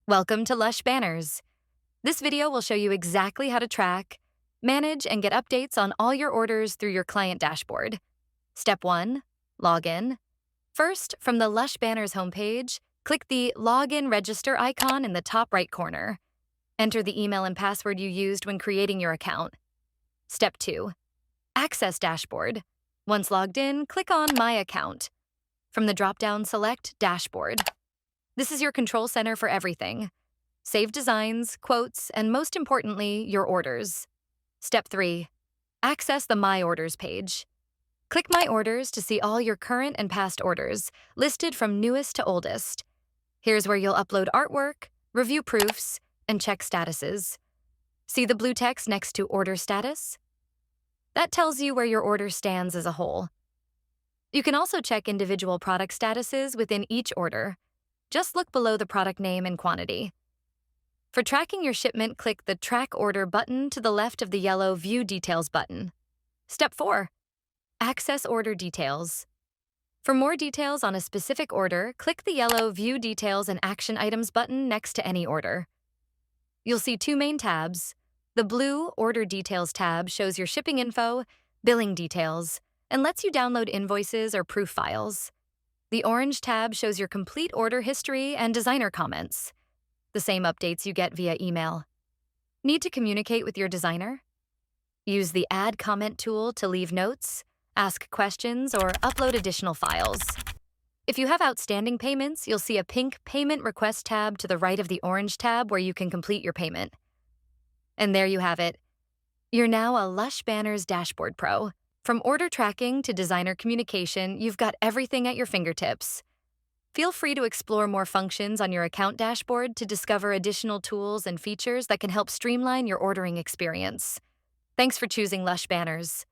Welcome to Lush Banners. This video will show you exactly how to track, manage, and get updates on all your orders through your client dashboard. Step 1. Log in. First, from the Lush Banners homepage, click the Login Register icon in the top right corner. Enter the email and password you used when creating your account. Step 2. Access Dashboard. Once logged in, click on My Account. From the drop-down, select Dashboard. This is your control center for everything. Save designs, quotes, and most importantly, your orders. Step 3. Access the My Orders page. Click My Orders to see all your current and past orders, listed from newest to oldest. Here's where you'll upload artwork, review proofs, and check statuses. See the blue text next to Order Status? That tells you where your order stands as a whole. You can also check individual product statuses within each order. Just look below the product name and quantity. For tracking your shipment, click the Track Order button to the left of the yellow View Details button. Step 4. Access Order Details. For more details on a specific order, click the yellow View Details and Action Items button next to any order. You'll see two main tabs. The blue Order Details tab shows your shipping info, billing details, and lets you download invoices or proof files. The orange tab shows your complete order history and designer comments, the same updates you get via email. Need to communicate with your designer? Use the Add Comment tool to leave notes, ask questions, or upload additional files. If you have outstanding payments, you'll see a pink Payment Request tab to the right of the orange tab where you can complete your payment. And there you have it. You're now a Lush Banners Dashboard Pro. From order tracking to designer communication, you've got everything at your fingertips. Feel free to explore more functions on your account dashboard to discover additional tools and features that can help streamline your ordering experience. Thanks for choosing Lush Banners.